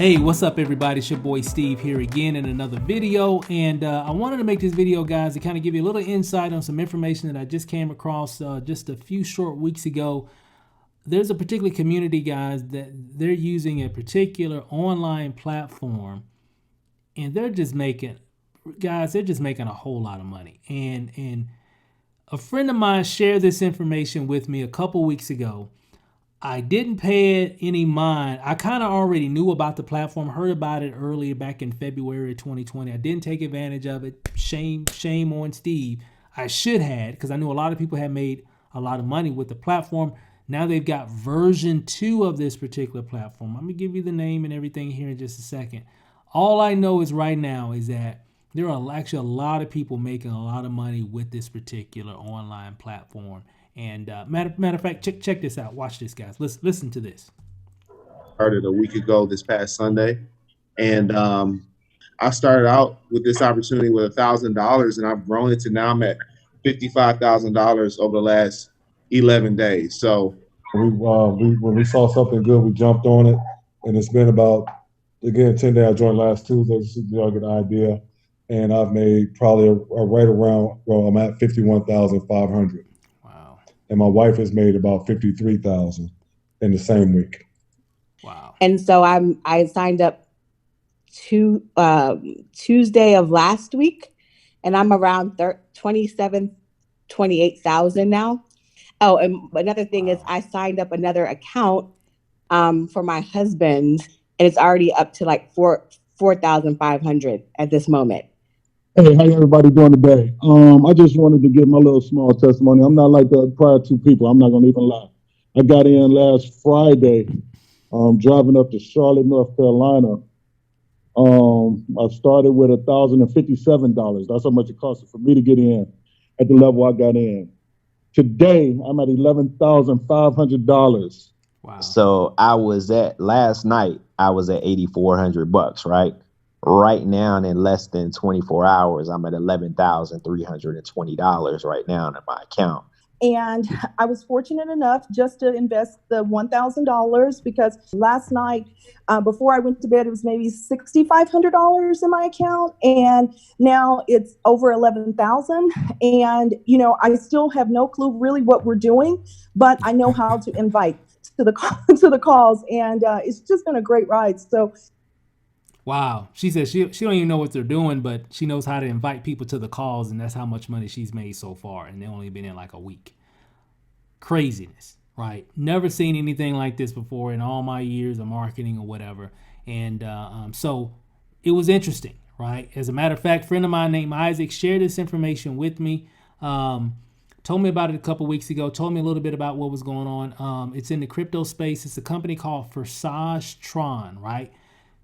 Hey, what's up everybody? It's your boy Steve here again in another video, and I wanted to make this video, guys, to kind of give you a little insight on some information that I just came across just a few short weeks ago. There's a particular community, guys, that they're using a particular online platform, and they're just making a whole lot of money. And a friend of mine shared this information with me a couple weeks ago. I didn't pay it any mind. I kind of already knew about the platform, heard about it earlier back in February of 2020. I didn't take advantage of it. Shame on Steve. I should have, because I knew a lot of people had made a lot of money with the platform. Now they've got version 2 of this particular platform. I'm going to give you the name and everything here in just a second. All I know is right now is that there are actually a lot of people making a lot of money with this particular online platform. And matter of fact, check this out. Watch this, guys. Listen to this. Started a week ago this past Sunday, and I started out with this opportunity with $1,000, and I've grown it to now I'm at $55,000 over the last 11 days. So when we saw something good, we jumped on it, and it's been about, again, 10 days. I joined last Tuesday, so y'all get an idea, and I've made probably right around, well, I'm at 51,500. And my wife has made about 53,000 in the same week. Wow! And so I signed up Tuesday of last week, and I'm around 28,000 now. Oh, and another thing is I signed up another account for my husband, and it's already up to like 4,500 at this moment. Hey, how everybody doing today? I just wanted to give my little small testimony. I'm not like the prior two people. I'm not going to even lie. I got in last Friday, driving up to Charlotte, North Carolina. I started with $1,057. That's how much it costed for me to get in at the level I got in. Today, I'm at $11,500. Wow. So last night, I was at $8,400, right? Right now, in less than 24 hours, I'm at $11,320 right now in my account. And I was fortunate enough just to invest the $1,000 because last night, before I went to bed, it was maybe $6,500 in my account. And now it's over 11,000. And, I still have no clue really what we're doing, but I know how to invite to the calls. And it's just been a great ride. So. Wow. She says she don't even know what they're doing, but she knows how to invite people to the calls, and that's how much money she's made so far, and they've only been in like a week. Craziness, right? Never seen anything like this before in all my years of marketing or whatever. And so it was interesting, right? As a matter of fact, a friend of mine named Isaac shared this information with me. Told me about it a couple weeks ago, told me a little bit about what was going on. It's in the crypto space. It's a company called Forsage Tron, right?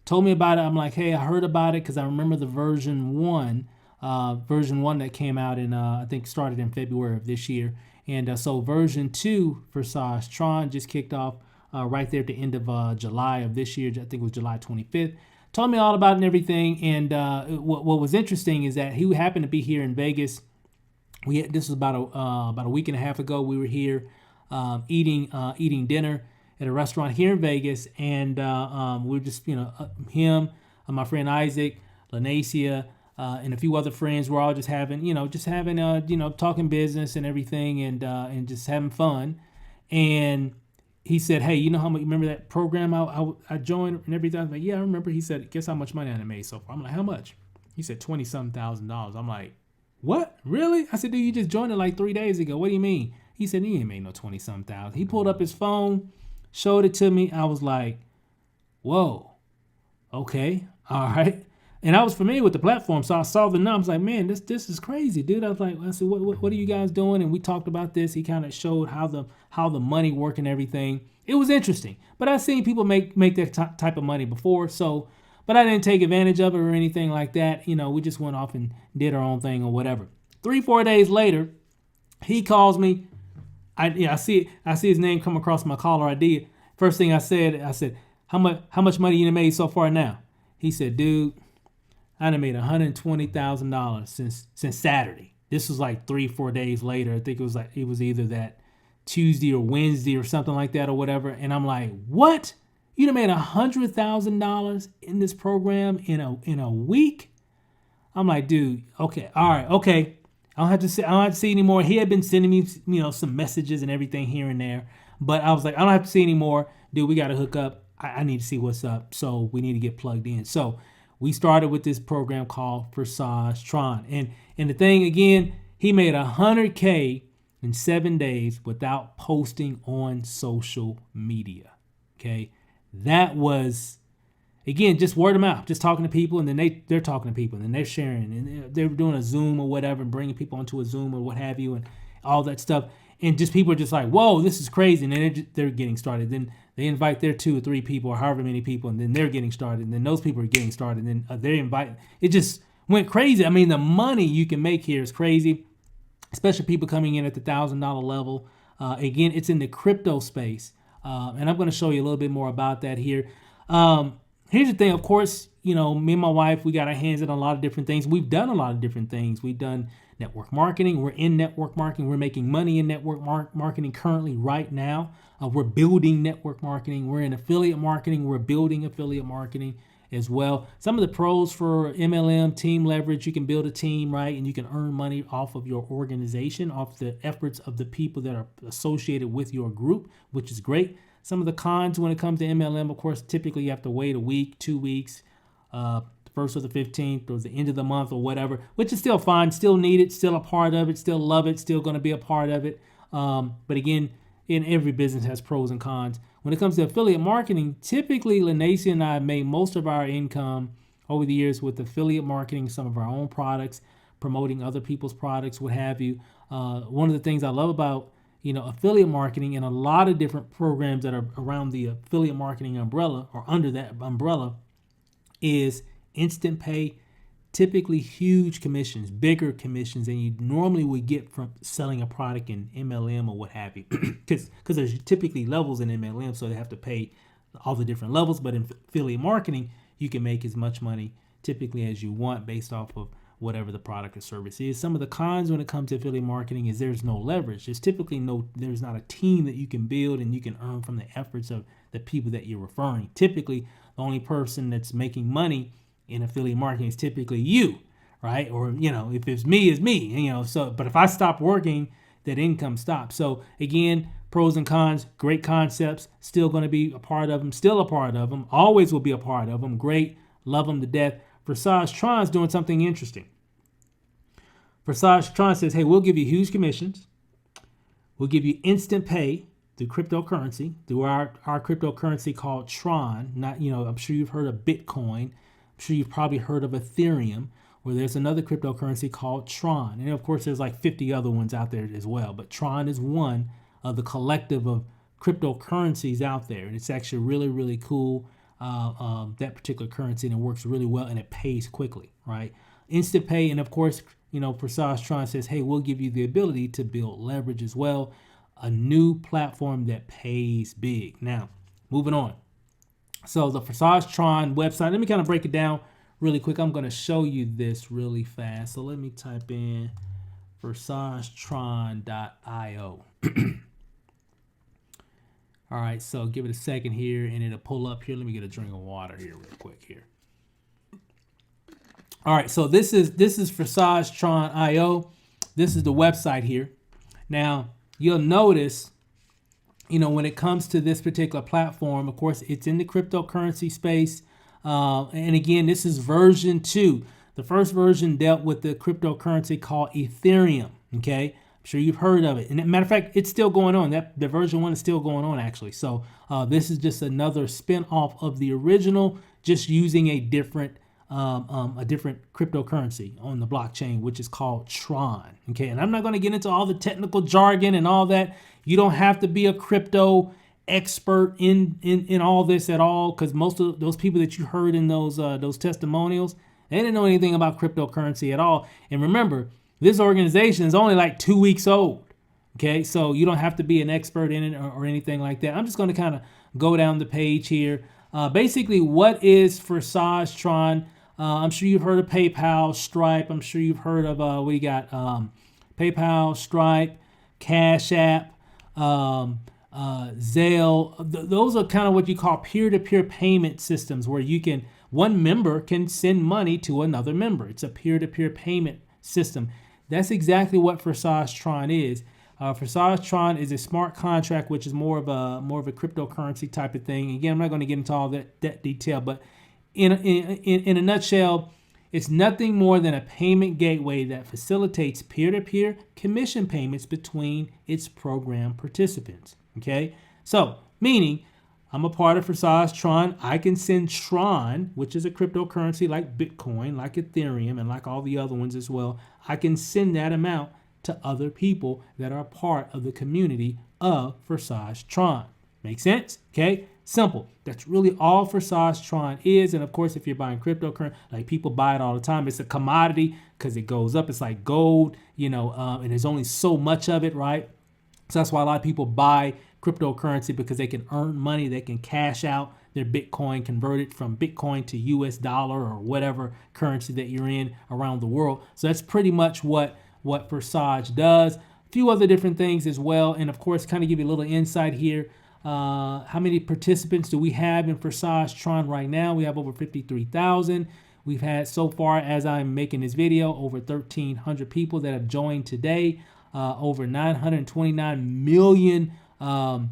Told me about it. I'm like, hey, I heard about it because I remember the version 1 that came out in, I think started in February of this year. And so version 2 for Forsage Tron just kicked off right there at the end of July of this year. I think it was July 25th. Told me all about it and everything. And what was interesting is that he happened to be here in Vegas. This was about a week and a half ago. We were here eating dinner at a restaurant here in Vegas, and we're just, him, my friend Isaac, Lanacia, and a few other friends. We're all just having, talking business and everything, and just having fun. And he said, "Hey, you know how much? Remember that program I joined and everything?" I was like, "Yeah, I remember." He said, "Guess how much money I made so far?" I'm like, "How much?" He said, $20-something thousand. I'm like, "What? Really?" I said, "Dude, you just joined it like 3 days ago. What do you mean?" He said, "He ain't made no 20-something thousand." He pulled up his phone, showed it to me. I was like, whoa, okay, all right. And I was familiar with the platform, so I saw the numbers. Like, man, this is crazy, dude. I said, what are you guys doing? And we talked about this. He kind of showed how the money worked and everything. It was interesting, but I've seen people make that type of money before. So, but I didn't take advantage of it or anything like that. We just went off and did our own thing or whatever. 3-4 days later, he calls me. I see his name come across my caller ID. First thing I said, how much money you made so far now? He said, "Dude, I done made $120,000 since Saturday." This was like 3-4 days later. I think it was either that Tuesday or Wednesday or something like that or whatever. And I'm like, what? You done made $100,000 in this program in a week. I'm like, dude, okay, all right, okay. I don't have to see anymore. He had been sending me, some messages and everything here and there, but I was like, I don't have to see anymore, dude. We got to hook up. I need to see what's up, so we need to get plugged in. So we started with this program called Forsage Tron, and the thing again, he made $100K in 7 days without posting on social media. Okay, that was, again, just word of mouth, just talking to people, and then they're talking to people, and then they're sharing, and they're doing a Zoom or whatever, and bringing people onto a Zoom or what have you, and all that stuff. And just people are just like, whoa, this is crazy. And then they're getting started. Then they invite their 2 or 3 people or however many people, and then they're getting started. And then those people are getting started. And then they invite. It just went crazy. I mean, the money you can make here is crazy, especially people coming in at the $1,000 level. Again, it's in the crypto space. And I'm going to show you a little bit more about that here. Here's the thing, of course, me and my wife, we got our hands in a lot of different things. We've done a lot of different things. We've done network marketing. We're in network marketing. We're making money in network marketing currently right now. We're building network marketing. We're in affiliate marketing. We're building affiliate marketing as well. Some of the pros for MLM, team leverage, you can build a team, right? And you can earn money off of your organization, off the efforts of the people that are associated with your group, which is great. Some of the cons when it comes to MLM, of course, typically you have to wait a week, 2 weeks, the 1st or the 15th or the end of the month or whatever, which is still fine, still need it, still a part of it, still love it, still going to be a part of it. But again, in every business has pros and cons. When it comes to affiliate marketing, typically Lanacia and I have made most of our income over the years with affiliate marketing, some of our own products, promoting other people's products, what have you. One of the things I love about affiliate marketing and a lot of different programs that are around the affiliate marketing umbrella or under that umbrella is instant pay, typically huge commissions, bigger commissions than you normally would get from selling a product in MLM or what have you. Because there's typically levels in MLM, so they have to pay all the different levels. But in affiliate marketing, you can make as much money typically as you want based off of whatever the product or service is. Some of the cons when it comes to affiliate marketing is there's no leverage. There's typically there's not a team that you can build and you can earn from the efforts of the people that you're referring. Typically, the only person that's making money in affiliate marketing is typically you, right? Or, if it's me, it's me, but if I stop working, that income stops. So again, pros and cons, great concepts, still going to be a part of them, always will be a part of them. Great, love them to death. Forsage Tron is doing something interesting. Forsage Tron says, hey, we'll give you huge commissions. We'll give you instant pay through cryptocurrency, through our cryptocurrency called Tron. I'm sure you've heard of Bitcoin. I'm sure you've probably heard of Ethereum, where there's another cryptocurrency called Tron. And of course, there's like 50 other ones out there as well. But Tron is one of the collective of cryptocurrencies out there. And it's actually really, really cool. That particular currency, and it works really well and it pays quickly, right? Instant pay, and of course, Forsage Tron says, hey, we'll give you the ability to build leverage as well. A new platform that pays big. Now, moving on. So the Forsage Tron website, let me kind of break it down really quick. I'm going to show you this really fast. So let me type in ForsageTron.io. All right, so give it a second here, and it'll pull up here. Let me get a drink of water here real quick here. All right, so this is ForsageTron.io. This is the website here. Now, you'll notice, when it comes to this particular platform, of course, it's in the cryptocurrency space. And again, this is version 2. The first version dealt with the cryptocurrency called Ethereum, okay? Sure you've heard of it. And matter of fact, it's still going on. The version 1 is still going on, actually. So this is just another spin-off of the original, just using a different cryptocurrency on the blockchain, which is called Tron. Okay, and I'm not going to get into all the technical jargon and all that. You don't have to be a crypto expert in all this at all, because most of those people that you heard in those testimonials, they didn't know anything about cryptocurrency at all. And remember, this organization is only like 2 weeks old. Okay, so you don't have to be an expert in it or anything like that. I'm just going to kind of go down the page here. Basically, what is Forsage Tron? I'm sure you've heard of PayPal, Stripe. I'm sure you've heard of, we got PayPal, Stripe, Cash App, Zelle. Those are kind of what you call peer-to-peer payment systems, where one member can send money to another member. It's a peer-to-peer payment system. That's exactly what Forsage Tron is. Forsage Tron is a smart contract, which is more of a cryptocurrency type of thing. Again, I'm not going to get into all that detail, but in a nutshell, it's nothing more than a payment gateway that facilitates peer-to-peer commission payments between its program participants. Okay, so meaning I'm a part of Forsage Tron. I can send Tron, which is a cryptocurrency like Bitcoin, like Ethereum, and like all the other ones as well. I can send that amount to other people that are a part of the community of Forsage Tron. Make sense? Okay, simple. That's really all Forsage Tron is. And of course, if you're buying cryptocurrency, like people buy it all the time, it's a commodity because it goes up. It's like gold, and there's only so much of it, right? So that's why a lot of people buy cryptocurrency, because they can earn money, they can cash out their Bitcoin, convert it from Bitcoin to US dollar or whatever currency that you're in around the world. So that's pretty much what Forsage does. A few other different things as well. And of course, kind of give you a little insight here. How many participants do we have in Forsage Tron right now? We have over 53,000. We've had so far, as I'm making this video, over 1,300 people that have joined today. Over 929 million, in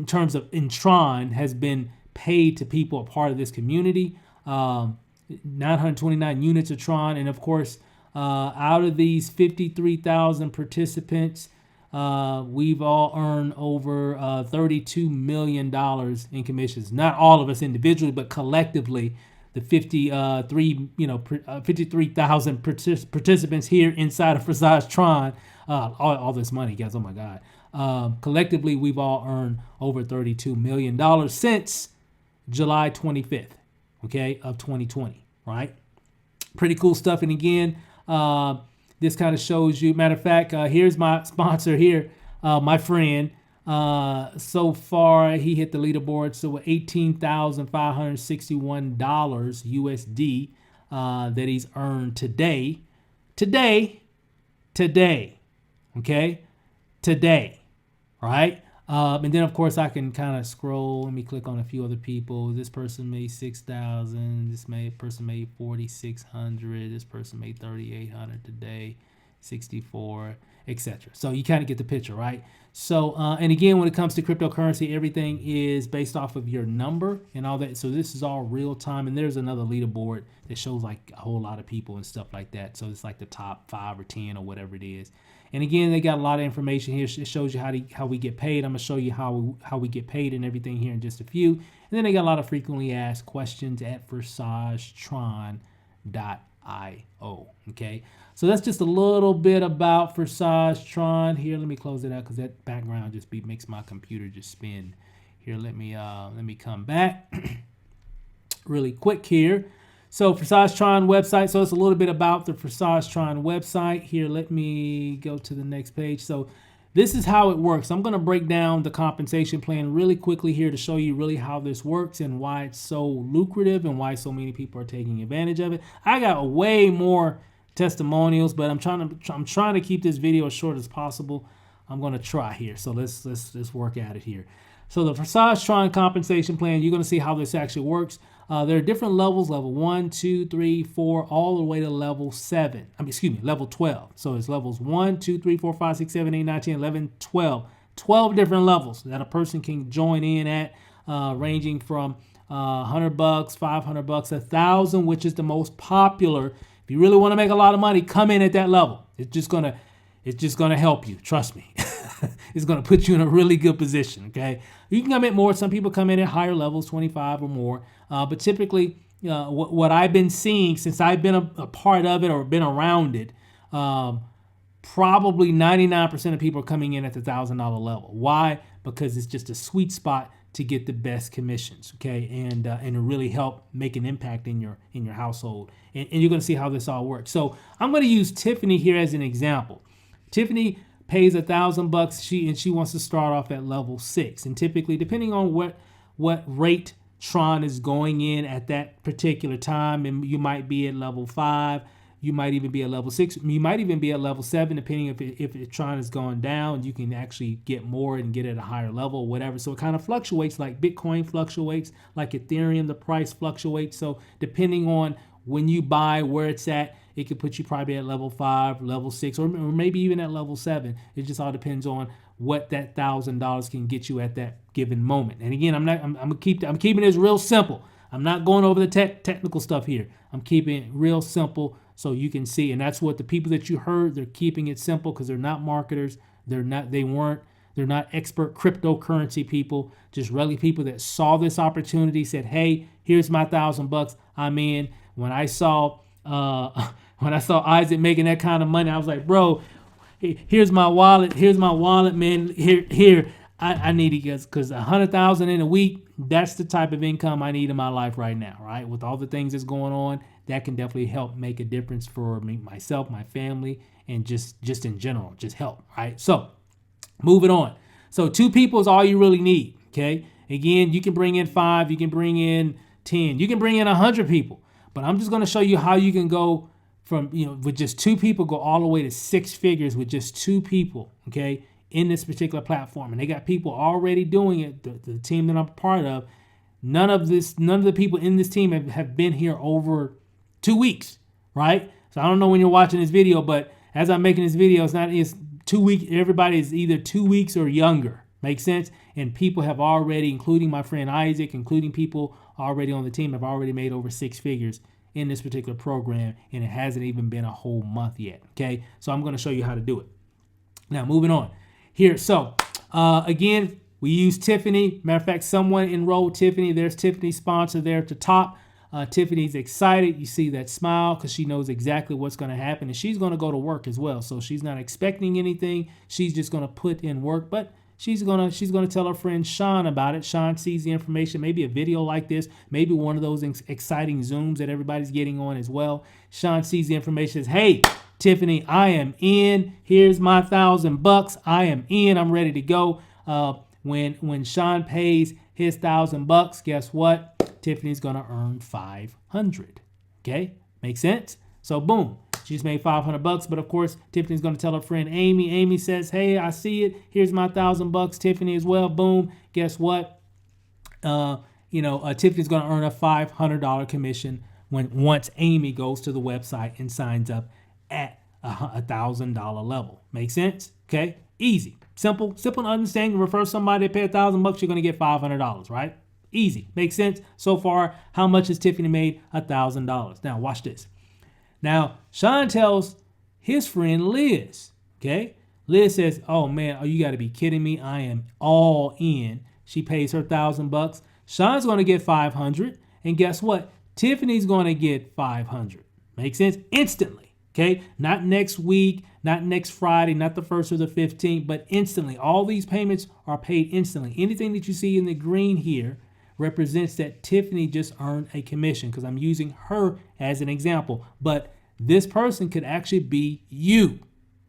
terms of in Tron has been paid to people a part of this community. 929 units of Tron, and of course, out of these 53,000 participants, we've all earned over $32 million in commissions. Not all of us individually, but collectively, the 53,000 participants here inside of Forsage Tron, all this money, guys. Oh my God! Collectively, we've all earned over $32 million since July 25th, okay, of 2020. Right? Pretty cool stuff. And again, this kind of shows you. Matter of fact, here's my sponsor here, my friend. So far, he hit the leaderboard. So $18,561 USD that he's earned today. Okay, today, right? And then of course I can kind of scroll. Let me click on a few other people. This person made 6,000. This person made 4,600. This person made 3,800 today. 64, etc. So you kind of get the picture, right? So, and again, when it comes to cryptocurrency, everything is based off of your number and all that. So this is all real time. And there's another leaderboard that shows like a whole lot of people and stuff like that. So it's like the top 5 or 10 or whatever it is. And again, they got a lot of information here. It shows you how we get paid. I'm gonna show you how we get paid and everything here in just a few. And then they got a lot of frequently asked questions at ForsageTron.io. Okay, so that's just a little bit about Forsage Tron. Here, let me close it out because that background just makes my computer just spin. Here, let me come back really quick here. So Forsage Tron website. So it's a little bit about the Forsage Tron website. Here, let me go to the next page. So this is how it works. I'm going to break down the compensation plan really quickly here to show you really how this works and why it's so lucrative and why so many people are taking advantage of it. I got way more testimonials, but I'm trying to keep this video as short as possible. I'm going to try here. So let's work at it here. So the Forsage Tron compensation plan, you're going to see how this actually works. There are different levels, level 1, 2, 3, 4, all the way to level 7. Level 12. So it's levels 1, 2, 3, 4, 5, 6, 7, 8, 9, 10, 11, 12. 12 different levels that a person can join in at, ranging from $100, $500, $1,000, which is the most popular. If you really want to make a lot of money, come in at that level. It's just gonna help you. Trust me. It's gonna put you in a really good position. Okay, you can come in more. Some people come in at higher levels, 25 or more. But typically, what I've been seeing since I've been a part of it or been around it, probably 99% of people are coming in at the $1,000 level. Why? Because it's just a sweet spot to get the best commissions, okay, and to really help make an impact in your household. And you're going to see how this all works. So I'm going to use Tiffany here as an example. Tiffany pays $1,000. She wants to start off at level 6, and typically, depending on what rate Tron is going in at that particular time, and you might be at level 5. you might even be at level 6. You might even be at level 7, depending if Tron is going down. You can actually get more and get at a higher level or whatever. So it kind of fluctuates, like Bitcoin fluctuates, like Ethereum, the price fluctuates. So depending on when you buy, where it's at, it could put you probably at level 5, level 6, or maybe even at level 7. It just all depends on what that $1,000 can get you at that given moment. And again, I'm keeping this real simple. I'm not going over the technical stuff here. I'm keeping it real simple so you can see. And that's what the people that you heard, they're keeping it simple because they're not marketers. They're not expert cryptocurrency people. Just really people that saw this opportunity, said, "Hey, here's my $1,000. I'm in." When I saw Isaac making that kind of money, I was like, "Bro, here's my wallet. Here's my wallet, man. Here. I need it because $100,000 in a week, that's the type of income I need in my life right now, right? With all the things that's going on, that can definitely help make a difference for me, myself, my family, and just in general, just help, right? So moving on. So 2 people is all you really need, okay? Again, you can bring in 5, you can bring in 10, you can bring in 100 people, but I'm just going to show you how you can go from, with just 2 people, go all the way to 6 figures with just 2 people, okay? In this particular platform. And they got people already doing it. The team that I'm a part of, none of the people in this team have been here over 2 weeks, right? So I don't know when you're watching this video, but as I'm making this video, it's 2 weeks. Everybody is either 2 weeks or younger. Makes sense? And people have already, including my friend Isaac, including people already on the team, have already made over 6 figures in this particular program, and it hasn't even been a whole month yet, okay? So I'm going to show you how to do it. Now, moving on. Here, so again, we use Tiffany. Matter of fact, someone enrolled Tiffany. There's Tiffany's sponsor there at the top. Tiffany's excited. You see that smile because she knows exactly what's going to happen, and she's going to go to work as well. So she's not expecting anything. She's just going to put in work, but she's gonna tell her friend Sean about it. Sean sees the information, maybe a video like this, maybe one of those exciting Zooms that everybody's getting on as well. Sean sees the information, says, "Hey, Tiffany, I am in. Here's my $1,000. I am in. I'm ready to go." When Sean pays his $1,000, guess what? Tiffany's gonna earn $500. Okay, make sense? So boom, she just made $500. But of course, Tiffany's gonna tell her friend Amy. Amy says, "Hey, I see it. Here's my $1,000. Tiffany as well. Boom. Guess what? Tiffany's gonna earn a $500 commission once Amy goes to the website and signs up at a $1,000 level. Make sense? Okay, easy, simple to understand. You refer somebody to pay $1,000, you're gonna get $500, right? Easy, makes sense. So far, how much has Tiffany made? $1,000. Now watch this. Now Sean tells his friend Liz. Okay, Liz says, "Oh man, you got to be kidding me! I am all in." She pays her $1,000. Sean's gonna get $500, and guess what? Tiffany's gonna get $500. Make sense? Instantly. Okay, not next week, not next Friday, not the 1st or the 15th, but instantly. All these payments are paid instantly. Anything that you see in the green here represents that Tiffany just earned a commission, because I'm using her as an example. But this person could actually be you.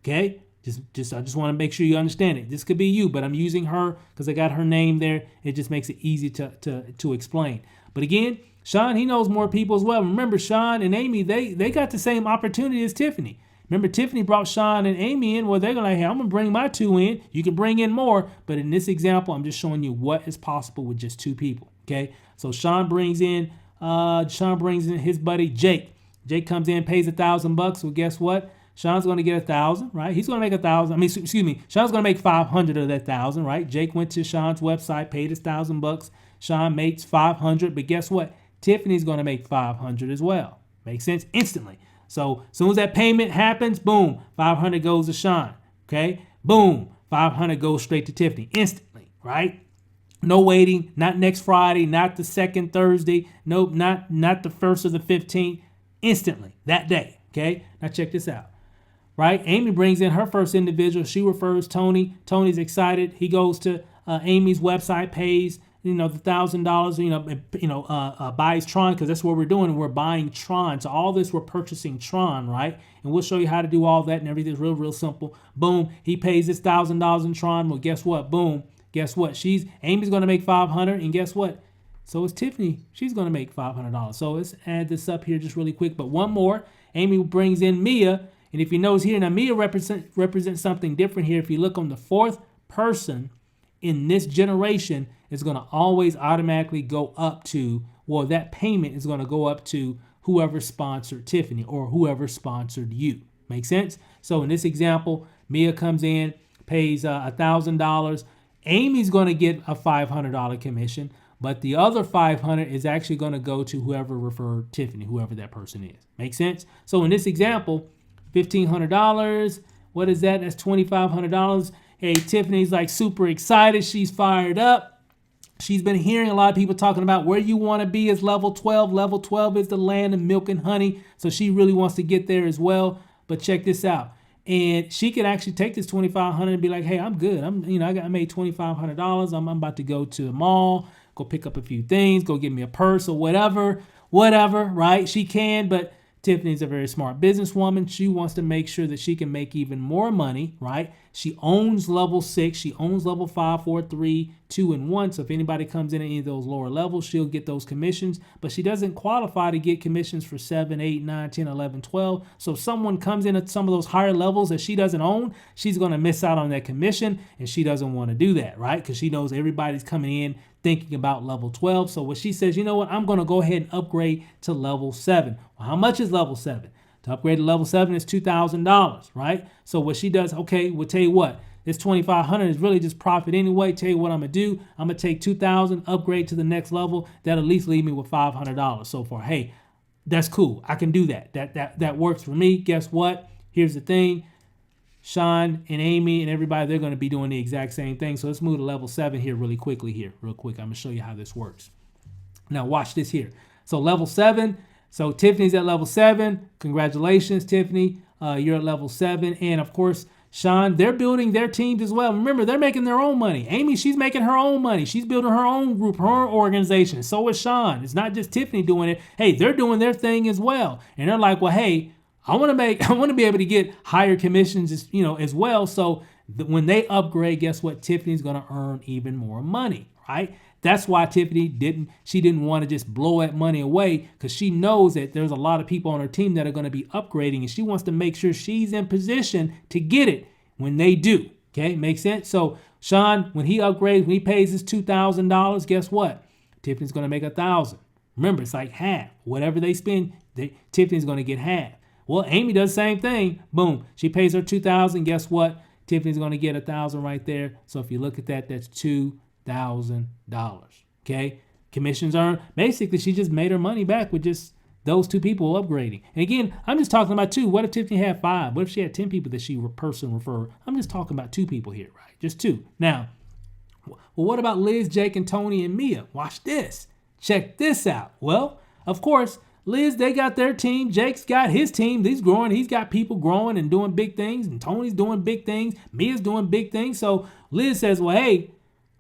Okay, I just want to make sure you understand it. This could be you, but I'm using her because I got her name there. It just makes it easy to explain. But again, Sean, he knows more people as well. Remember, Sean and Amy, they got the same opportunity as Tiffany. Remember, Tiffany brought Sean and Amy in. Well, they're going to, "Hey, I'm going to bring my 2 in. You can bring in more." But in this example, I'm just showing you what is possible with just 2 people. Okay, so Sean brings in his buddy Jake. Jake comes in, pays $1,000. Well, guess what? Sean's going to get 1,000, right? He's going to make 1,000. Sean's going to make 500 of that 1,000, right? Jake went to Sean's website, paid his $1,000. Sean makes 500, but guess what? Tiffany's going to make 500 as well. Makes sense? Instantly. So as soon as that payment happens, boom, 500 goes to Sean. Okay? Boom, 500 goes straight to Tiffany instantly, right? No waiting, not next Friday, not the second Thursday, nope, not the 1st or the 15th, instantly, that day. Okay? Now check this out. Right? Amy brings in her first individual. She refers Tony. Tony's excited. He goes to Amy's website, pays the $1,000, buys Tron, because that's what we're doing. We're buying Tron. So all this, we're purchasing Tron, right? And we'll show you how to do all that and everything's real, real simple. Boom. He pays his $1,000 in Tron. Well, guess what? Boom. Guess what? Amy's going to make 500, and guess what? So it's Tiffany. She's going to make $500. So let's add this up here just really quick. But one more. Amy brings in Mia. And if you notice here, now Mia represents something different here. If you look on the fourth person in this generation, it's going to always automatically go up to, well, that payment is going to go up to whoever sponsored Tiffany or whoever sponsored you. Make sense? So in this example, Mia comes in, pays $1,000. Amy's going to get a $500 commission, but the other $500 is actually going to go to whoever referred Tiffany, whoever that person is. Make sense? So in this example, $1,500. What is that? That's $2,500. Hey, Tiffany's like super excited. She's fired up. She's been hearing a lot of people talking about where you want to be is level 12. Level 12 is the land of milk and honey. So she really wants to get there as well. But check this out. And she could actually take this $2,500 and be like, hey, I'm good. I made $2,500. I'm about to go to the mall, go pick up a few things, go get me a purse or whatever, right? She can, but Tiffany's a very smart businesswoman. She wants to make sure that she can make even more money, right? She owns level 6. She owns level 5, 4, 3, 2, and 1. So if anybody comes in at any of those lower levels, she'll get those commissions. But she doesn't qualify to get commissions for 7, 8, 9, 10, 11, 12. So if someone comes in at some of those higher levels that she doesn't own, she's going to miss out on that commission. And she doesn't want to do that, right? Because she knows everybody's coming in thinking about level 12. So what she says, you know what, I'm going to go ahead and upgrade to level 7. Well, how much is level 7? To upgrade to level 7 is $2,000, right? So what she does, okay, we'll tell you what, this $2,500 is really just profit anyway. Tell you what I'm going to do. I'm going to take $2,000, upgrade to the next level. That'll at least leave me with $500 so far. Hey, that's cool. I can do that. That works for me. Guess what? Here's the thing. Sean and Amy and everybody, they're going to be doing the exact same thing. So let's move to level 7 here really quickly here. Real quick. I'm going to show you how this works. Now watch this here. So level 7. So Tiffany's at level 7. Congratulations, Tiffany. You're at level 7. And of course, Sean, they're building their teams as well. Remember, they're making their own money. Amy, she's making her own money. She's building her own group, her own organization. So is Sean. It's not just Tiffany doing it. Hey, they're doing their thing as well. And they're like, well, hey, I want to be able to get higher commissions, as well. So when they upgrade, guess what? Tiffany's going to earn even more money, right? That's why Tiffany didn't want to just blow that money away, because she knows that there's a lot of people on her team that are going to be upgrading, and she wants to make sure she's in position to get it when they do. Okay, makes sense? So Sean, when he upgrades, when he pays his $2,000, guess what? Tiffany's going to make $1,000. Remember, it's like half. Whatever they spend, Tiffany's going to get half. Well, Amy does the same thing. Boom. She pays her $2,000. Guess what? Tiffany's going to get $1,000 right there. So if you look at that, that's $2,000. Okay. Commissions earned. Basically, she just made her money back with just those two people upgrading. And again, I'm just talking about 2. What if Tiffany had 5? What if she had 10 people that she referred? I'm just talking about 2 people here, right? Just 2. Now, well, what about Liz, Jake, and Tony and Mia? Watch this. Check this out. Well, of course, Liz, they got their team. Jake's got his team. He's growing. He's got people growing and doing big things. And Tony's doing big things. Mia's doing big things. So Liz says, well, hey,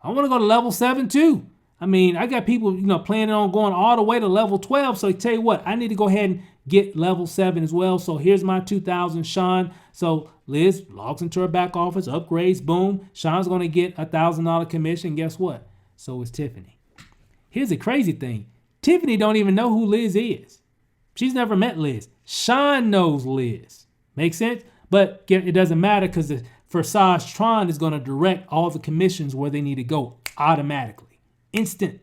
I want to go to level 7 too. I mean, I got people, planning on going all the way to level 12. So I tell you what, I need to go ahead and get level 7 as well. So here's my $2,000, Sean. So Liz logs into her back office, upgrades, boom. Sean's going to get $1,000 commission. Guess what? So is Tiffany. Here's the crazy thing. Tiffany don't even know who Liz is. She's never met Liz. Sean knows Liz. Make sense? But it doesn't matter, because the Forsage Tron is going to direct all the commissions where they need to go automatically. Instant.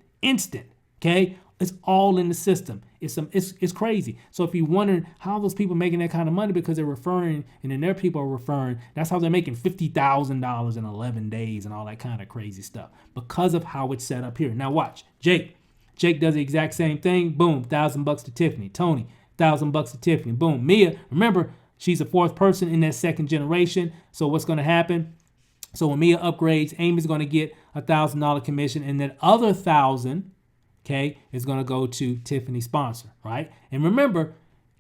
Okay? It's all in the system. It's crazy. So if you're wondering how those people making that kind of money, because they're referring and then their people are referring, that's how they're making $50,000 in 11 days and all that kind of crazy stuff, because of how it's set up here. Now watch. Jake does the exact same thing. Boom, $1,000 to Tiffany. Tony, $1,000 to Tiffany. Boom. Mia, remember, she's the 4th person in that 2nd generation. So what's going to happen? So when Mia upgrades, Amy's going to get $1,000 commission, and that other $1,000, okay, is going to go to Tiffany's sponsor, right? And remember,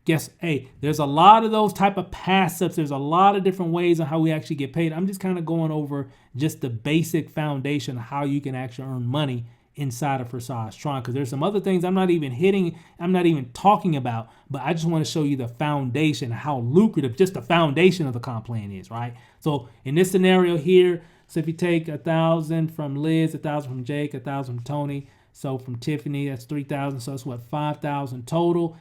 there's a lot of those type of pass-ups. There's a lot of different ways on how we actually get paid. I'm just kind of going over just the basic foundation of how you can actually earn money inside of Forsage Tron, because there's some other things I'm not even talking about, but I just want to show you the foundation, how lucrative just the foundation of the comp plan is, right? So in this scenario here, So if you take 1,000 from Liz, 1,000 from Jake, 1,000 from Tony, so from Tiffany, that's 3,000. So that's what, 5,000 total.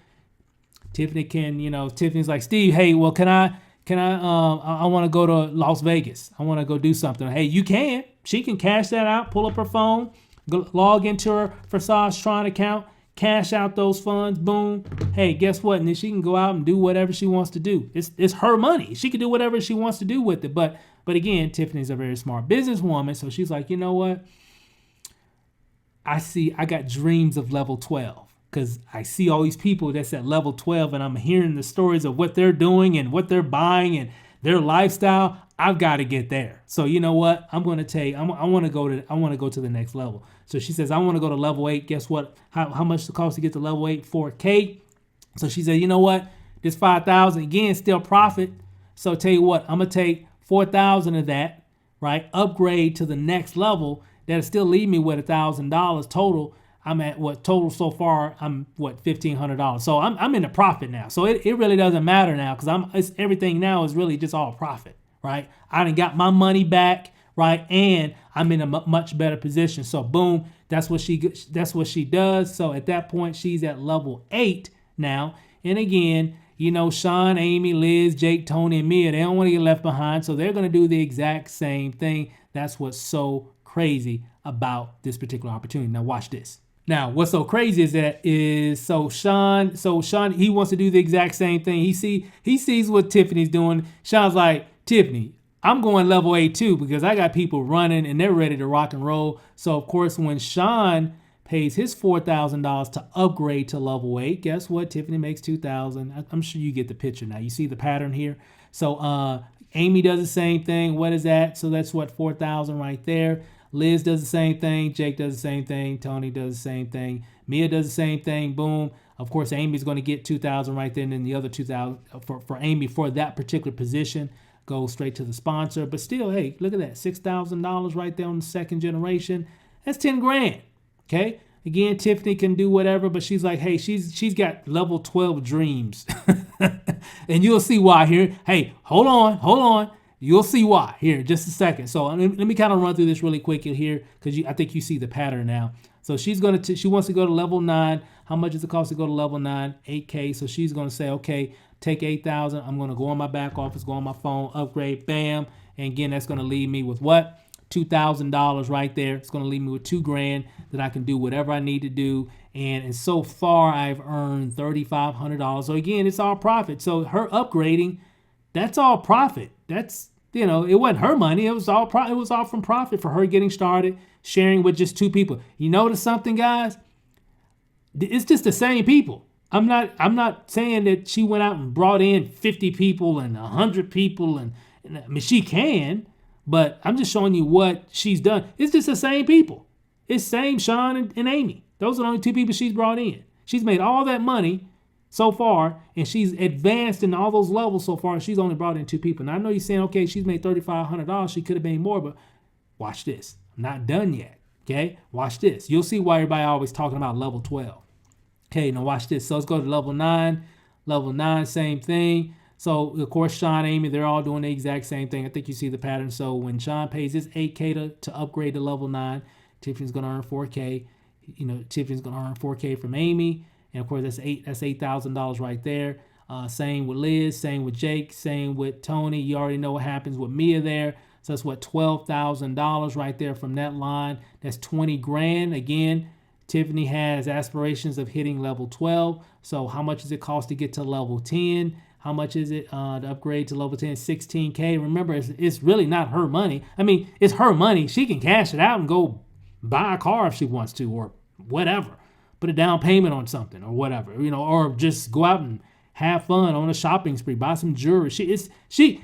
Tiffany Tiffany's like, Steve, hey, well, I want to go to Las Vegas. I want to go do something. Hey, you can. She can cash that out, pull up her phone, go log into her Forsage Tron account, cash out those funds, boom. Hey, guess what? And then she can go out and do whatever she wants to do. It's her money. She can do whatever she wants to do with it. But again, Tiffany's a very smart businesswoman. So she's like, you know what? I got dreams of level 12. Because I see all these people that's at level 12 and I'm hearing the stories of what they're doing and what they're buying and their lifestyle. I've got to get there. So you know what? I want to go to the next level. So she says, I want to go to level 8. Guess what? How much it costs to get to level 8? $4K. So she said, you know what? This 5,000 again, still profit. So tell you what, I'm going to take 4,000 of that, right? Upgrade to the next level. That'll still leave me with $1,000 total. I'm at what total so far? I'm what $1,500. So I'm in a profit now. So it really doesn't matter now because everything now is really just all profit, right? I done got my money back, right? And I'm in a much better position. So boom, that's what she does. So at that point, she's at level 8 now. And again, Sean, Amy, Liz, Jake, Tony, and Mia, they don't want to get left behind. So they're going to do the exact same thing. That's what's so crazy about this particular opportunity. Now watch this. Now, what's so crazy is Sean, he wants to do the exact same thing. He sees what Tiffany's doing. Sean's like, Tiffany, I'm going level 8 too because I got people running and they're ready to rock and roll. So of course, when Sean pays his $4,000 to upgrade to level 8, guess what? Tiffany makes $2,000. I'm sure you get the picture now. You see the pattern here. So Amy does the same thing. What is that? So that's what, $4,000 right there. Liz does the same thing. Jake does the same thing. Tony does the same thing. Mia does the same thing. Boom. Of course, Amy's going to get $2,000 right there. And then the other $2,000 for Amy for that particular position goes straight to the sponsor. But still, hey, look at that. $6,000 right there on the second generation. That's 10 grand. Okay. Again, Tiffany can do whatever, but she's like, hey, she's got level 12 dreams. And you'll see why here. Hey, hold on. You'll see why here in just a second. So let me kind of run through this really quick here because I think you see the pattern now. So she wants to go to level 9. How much does it cost to go to level 9? $8K. So she's going to say, okay, take $8,000. I'm going to go on my back office, go on my phone, upgrade, bam. And again, that's going to leave me with what? $2,000 right there. It's going to leave me with $2,000 that I can do whatever I need to do. And so far, I've earned $3,500. So again, it's all profit. So her upgrading, that's all profit. That's, it wasn't her money. It was all from profit for her getting started, sharing with just 2 people. You notice something, guys? It's just the same people. I'm not saying that she went out and brought in 50 people and 100 people and I mean, she can, but I'm just showing you what she's done. It's just the same people. It's same Sean and Amy. Those are the only 2 people she's brought in. She's made all that money so far, and she's advanced in all those levels so far, and she's only brought in 2 people. Now, I know you're saying, okay, she's made $3,500. She could have made more, but watch this. I'm not done yet, okay? Watch this. You'll see why everybody always talking about level 12. Okay, now watch this. So let's go to level 9. Level 9, same thing. So, of course, Sean, Amy, they're all doing the exact same thing. I think you see the pattern. So when Sean pays his $8K to upgrade to level 9, Tiffany's going to earn $4K. Tiffany's going to earn $4K from Amy. And of course, that's $8,000 right there. Same with Liz, same with Jake, same with Tony. You already know what happens with Mia there. So that's what, $12,000 right there from that line. That's 20 grand. Again, Tiffany has aspirations of hitting level 12. So how much does it cost to get to level 10? How much is it to upgrade to level 10? $16K. Remember, it's really not her money. I mean, it's her money. She can cash it out and go buy a car if she wants to or whatever. Put a down payment on something or whatever, or just go out and have fun on a shopping spree, buy some jewelry.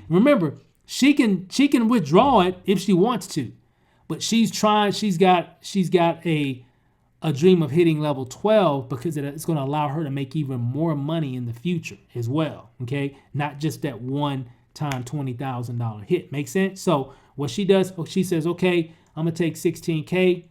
Remember, she can withdraw it if she wants to, but she's got a dream of hitting level 12 because it's going to allow her to make even more money in the future as well. Okay. Not just that one time $20,000 hit. Make sense? So what she does, she says, okay, I'm going to take $16K,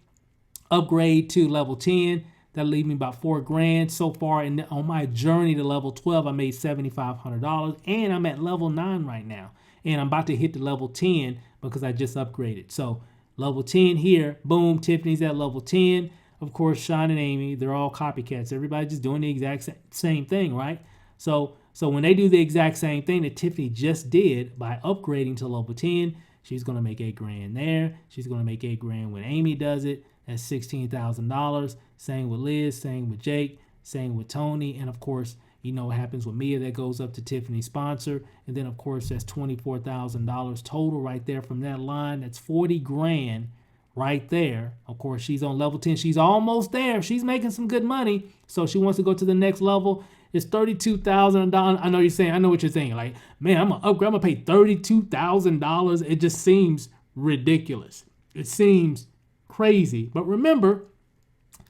upgrade to level 10. That'll leave me about $4 grand so far. And on my journey to level 12, I made $7,500 and I'm at level 9 right now. and I'm about to hit the level 10 because I just upgraded. So level 10 here, boom, Tiffany's at level 10. Of course, Sean and Amy, they're all copycats. Everybody just doing the exact same thing, right? So when they do the exact same thing that Tiffany just did by upgrading to level 10, she's going to make $8,000 there. She's going to make $8,000 when Amy does it. That's $16,000. Same with Liz, same with Jake, same with Tony. And of course, you know what happens with Mia, that goes up to Tiffany's sponsor. And then of course, that's $24,000 total right there from that line. That's $40,000 right there. Of course, she's on level 10. She's almost there. She's making some good money. So she wants to go to the next level. It's $32,000. I know you're saying, I know what you're saying. Like, man, I'm gonna pay $32,000. It just seems ridiculous. It seems crazy. But remember,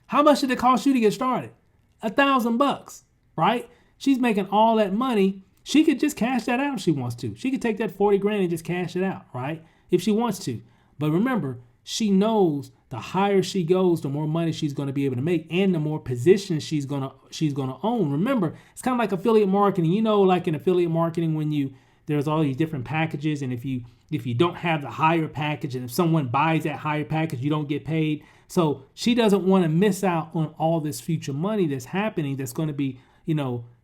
how much did it cost you to get started? $1,000, right? She's making all that money. She could just cash that out if she wants to. She could take that $40,000 and just cash it out, right? If she wants to. But remember, she knows the higher she goes, the more money she's going to be able to make, and the more positions she's gonna own. Remember, it's kind of like affiliate marketing. You know, like in affiliate marketing, when there's all these different packages, and if you don't have the higher package, and if someone buys that higher package, you don't get paid. So she doesn't want to miss out on all this future money that's happening, that's going to be,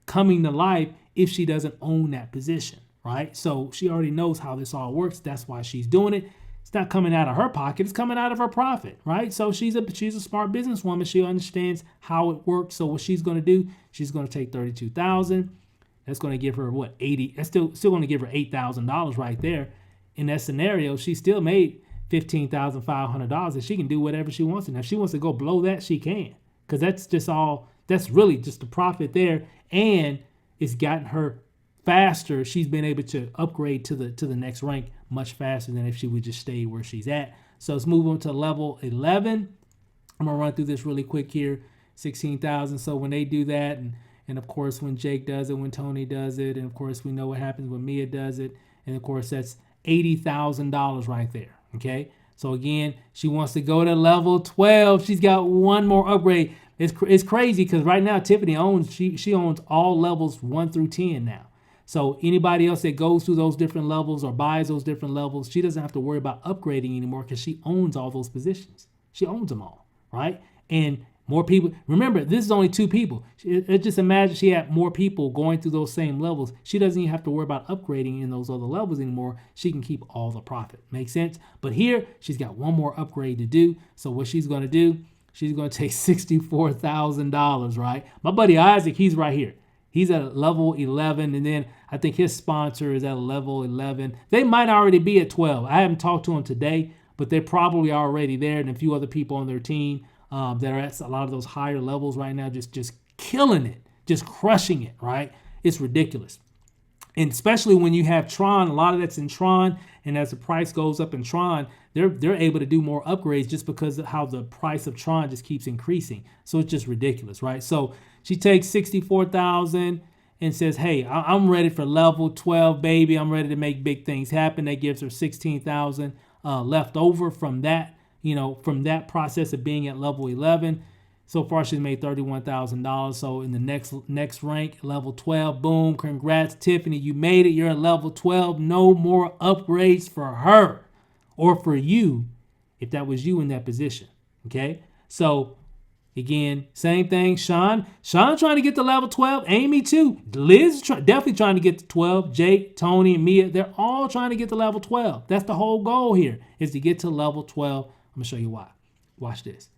coming to life if she doesn't own that position, right? So she already knows how this all works. That's why she's doing it. It's not coming out of her pocket. It's coming out of her profit, right? So she's a smart businesswoman. She understands how it works. So what she's going to do, she's going to take $32,000. That's going to give her what, 80? That's still going to give her $8,000 right there. In that scenario, she still made $15,500, and she can do whatever she wants to. Now, if she wants to go blow that, she can, because that's really just the profit there, and it's gotten her faster. She's been able to upgrade to the next rank much faster than if she would just stay where she's at. So let's move on to level 11. I'm gonna run through this really quick here. 16,000. So when they do that, and of course when Jake does it, when Tony does it, and of course we know what happens when Mia does it, and of course that's $80,000 right there. Okay. So again, she wants to go to level 12. She's got one more upgrade. It's crazy because right now Tiffany she owns all levels 1 through 10 now. So anybody else that goes through those different levels or buys those different levels, she doesn't have to worry about upgrading anymore because she owns all those positions. She owns them all, right? And more people. Remember, this is only 2 people. Just imagine she had more people going through those same levels. She doesn't even have to worry about upgrading in those other levels anymore. She can keep all the profit. Make sense? But here, she's got one more upgrade to do. So what she's going to do, she's going to take $64,000, right? My buddy Isaac, he's right here. He's at level 11, and then I think his sponsor is at level 11. They might already be at 12. I haven't talked to them today, but they're probably already there, and a few other people on their team that are at a lot of those higher levels right now, just killing it, just crushing it, right? It's ridiculous. And especially when you have Tron, a lot of that's in Tron, and as the price goes up in Tron, they're able to do more upgrades just because of how the price of Tron just keeps increasing. So it's just ridiculous, right? So she takes $64,000 and says, hey, I'm ready for level 12, baby. I'm ready to make big things happen. That gives her $16,000 left over from that, from that process of being at level 11. So far, she's made $31,000. So in the next rank, level 12, boom, congrats, Tiffany. You made it. You're at level 12. No more upgrades for her or for you if that was you in that position, okay? So again, same thing. Sean trying to get to level 12. Amy too. Liz definitely trying to get to 12. Jake, Tony, and Mia, they're all trying to get to level 12. That's the whole goal here, is to get to level 12. I'm going to show you why. Watch this.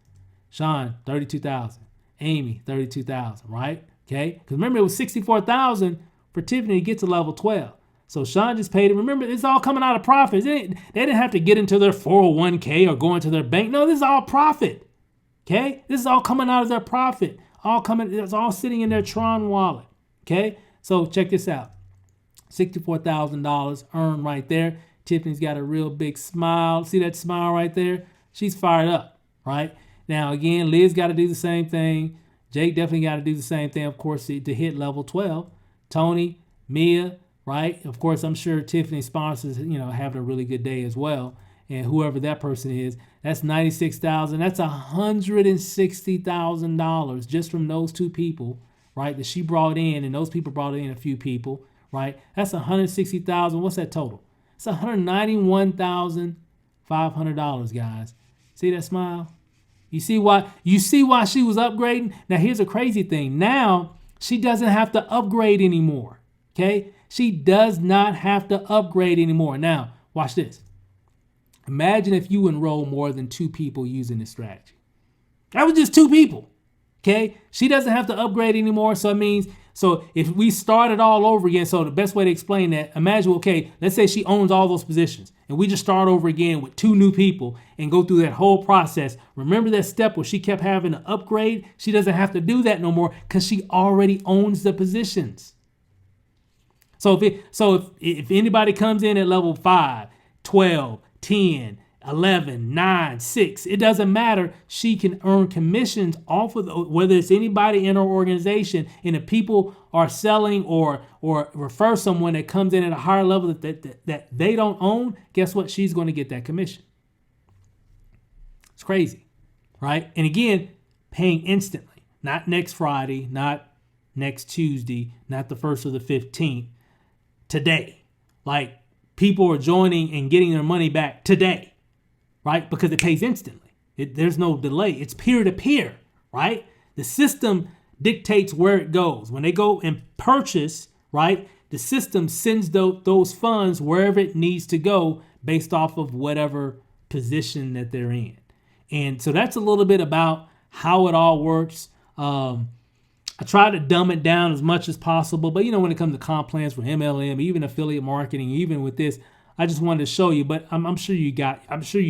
Sean, $32,000. Amy, $32,000, right? Okay? Because remember, it was $64,000 for Tiffany to get to level 12. So Sean just paid it. Remember, it's all coming out of profits. They didn't have to get into their 401k or go into their bank. No, this is all profit. Okay? This is all coming out of their profit. It's all sitting in their Tron wallet. Okay? So check this out. $64,000 earned right there. Tiffany's got a real big smile. See that smile right there? She's fired up, right? Now, again, Liz got to do the same thing. Jake definitely got to do the same thing, of course, to hit level 12. Tony, Mia, right? Of course, I'm sure Tiffany's sponsors, having a really good day as well. And whoever that person is, that's $96,000. That's $160,000 just from those 2 people, right? That she brought in, and those people brought in a few people, right? That's $160,000. What's that total? It's $191,500, guys. See that smile? You see why she was upgrading? Now here's a crazy thing. Now she doesn't have to upgrade anymore. Okay? She does not have to upgrade anymore. Now, watch this. Imagine if you enroll more than 2 people using this strategy. That was just 2 people. Okay? She doesn't have to upgrade anymore. So it means, so if we started all over again, so the best way to explain that, imagine, okay, let's say she owns all those positions and we just start over again with 2 new people and go through that whole process. Remember that step where she kept having to upgrade? She doesn't have to do that no more because she already owns the positions. So if anybody comes in at level 5, 12, 10, 11, 9, 6, it doesn't matter. She can earn commissions off of whether it's anybody in her organization. And if people are selling or refer someone that comes in at a higher level that they don't own, guess what? She's going to get that commission. It's crazy, right? And again, paying instantly, not next Friday, not next Tuesday, not the 1st or the 15th, today. Like, people are joining and getting their money back today. Right? Because it pays instantly. There's no delay. It's peer-to-peer, right? The system dictates where it goes. When they go and purchase, right, the system sends those funds wherever it needs to go based off of whatever position that they're in. And so that's a little bit about how it all works. I try to dumb it down as much as possible. But, when it comes to comp plans for MLM, even affiliate marketing, even with this, I just wanted to show you, but I'm sure you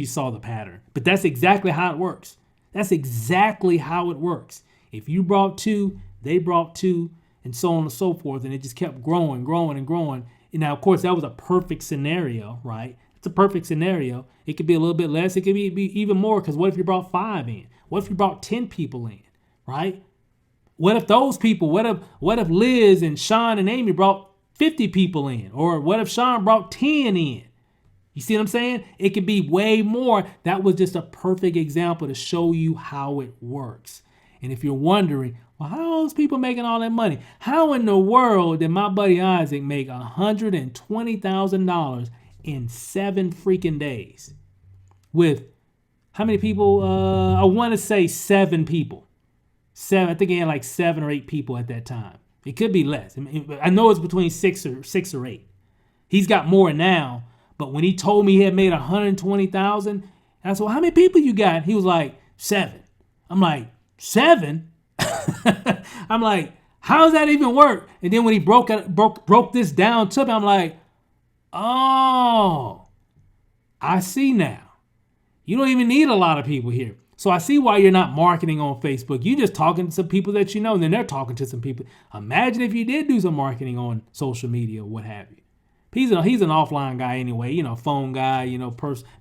saw the pattern. But that's exactly how it works. That's exactly how it works. If you brought 2, they brought 2, and so on and so forth, and it just kept growing. And now, of course, that was a perfect scenario, right? It's a perfect scenario. It could be a little bit less. It could be even more, because what if you brought 5 in? What if you brought 10 people in, right? What if those people, what if Liz and Sean and Amy brought 50 people in? Or what if Sean brought 10 in? You see what I'm saying? It could be way more. That was just a perfect example to show you how it works. And if you're wondering, well, how are those people making all that money? How in the world did my buddy Isaac make $120,000 in 7 freaking days? With how many people? I want to say 7 people. 7. I think he had like 7 or 8 people at that time. It could be less. I know it's between 6 or 8. He's got more now, but when he told me he had made $120,000, I said, well, how many people you got? He was like, 7. I'm like, 7? I'm like, how does that even work? And then when he broke this down to me, I'm like, oh, I see now. You don't even need a lot of people here. So I see why you're not marketing on Facebook. You're just talking to some people that you know, and then they're talking to some people. Imagine if you did do some marketing on social media or what have you. He's an offline guy anyway, phone guy,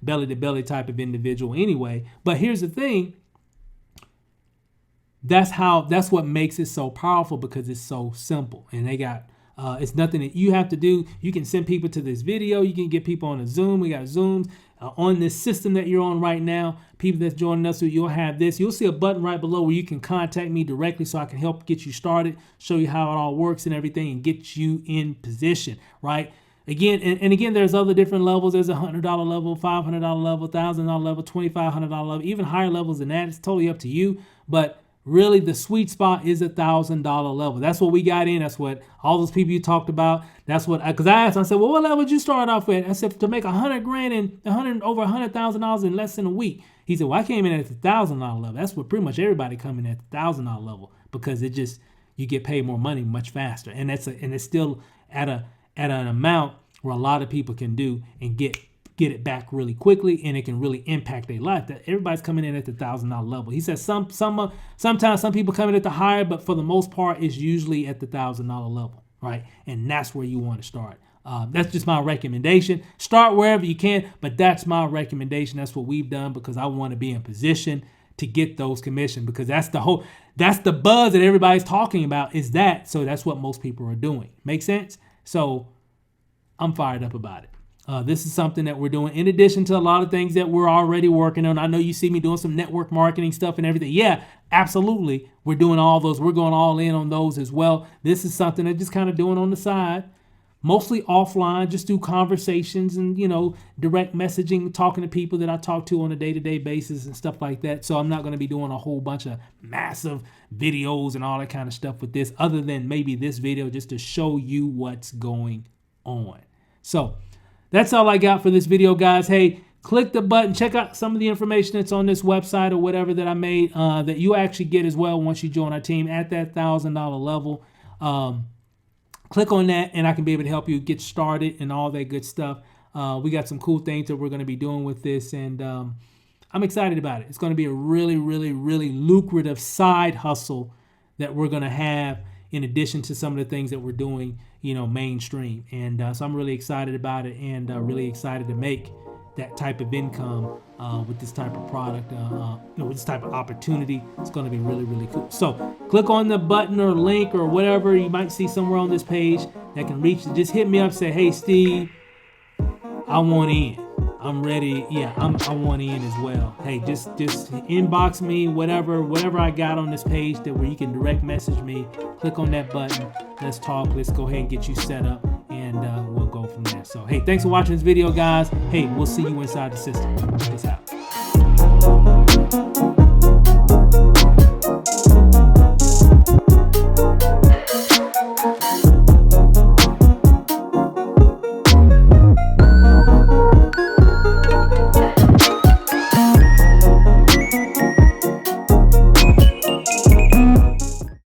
belly-to-belly type of individual anyway. But here's the thing. That's what makes it so powerful, because it's so simple. And they got, it's nothing that you have to do. You can send people to this video. You can get people on a Zoom. We got Zooms. On this system that you're on right now, people that's joining us, you'll have this. You'll see a button right below where you can contact me directly so I can help get you started, show you how it all works and everything, and get you in position, right? Again, and again, there's other different levels. There's a $100 level, $500 level, $1,000 level, $2,500 level, even higher levels than that. It's totally up to you. But really, the sweet spot is $1,000 level. That's what we got in. That's what all those people you talked about. That's what, because I asked, I said, well, what level did you start off with? I said, to make $100,000 and over $100,000 in less than a week. He said, well, I came in at the $1,000 level. That's what pretty much everybody coming at the $1,000 level, because you get paid more money much faster, and it's still at an amount where a lot of people can do and get it back really quickly, and it can really impact their life. That everybody's coming in at the $1,000 level. He says sometimes some people come in at the higher, but for the most part, it's usually at the $1,000 level, right? And that's where you want to start. That's just my recommendation. Start wherever you can, but that's my recommendation. That's what we've done, because I want to be in position to get those commissions, because that's the buzz that everybody's talking about, is that. So that's what most people are doing. Make sense? So I'm fired up about it. This is something that we're doing in addition to a lot of things that we're already working on. I know you see me doing some network marketing stuff and everything. Yeah, absolutely. We're doing all those. We're going all in on those as well. This is something that just kind of doing on the side. mostly offline, just do conversations and, you know, direct messaging, talking to people that I talk to on a day-to-day basis and stuff like that. So I'm not going to be doing a whole bunch of massive videos and all that kind of stuff with this, other than maybe this video just to show you what's going on. So that's all I got for this video, guys. Hey, click the button, check out some of the information that's on this website or whatever that I made that you actually get as well once you join our team at that $1,000 level. Click on that and I can be able to help you get started and all that good stuff. We got some cool things that we're going to be doing with this, and I'm excited about it. It's going to be a really, really, really lucrative side hustle that we're going to have in addition to some of the things that we're doing, you know, mainstream. And so I'm really excited about it, and really excited to make that type of income with this type of product, you know, with this type of opportunity. It's going to be really, really cool. So click on the button or link or whatever you might see somewhere on this page that can reach. Just hit me up, say, hey, Steve, I want in. I'm ready. Yeah, I want in as well. Hey, just inbox me, whatever I got on this page that where you can direct message me. Click on that button. Let's talk. Let's go ahead and get you set up, and we'll go from there. So, hey, thanks for watching this video, guys. Hey, we'll see you inside the system.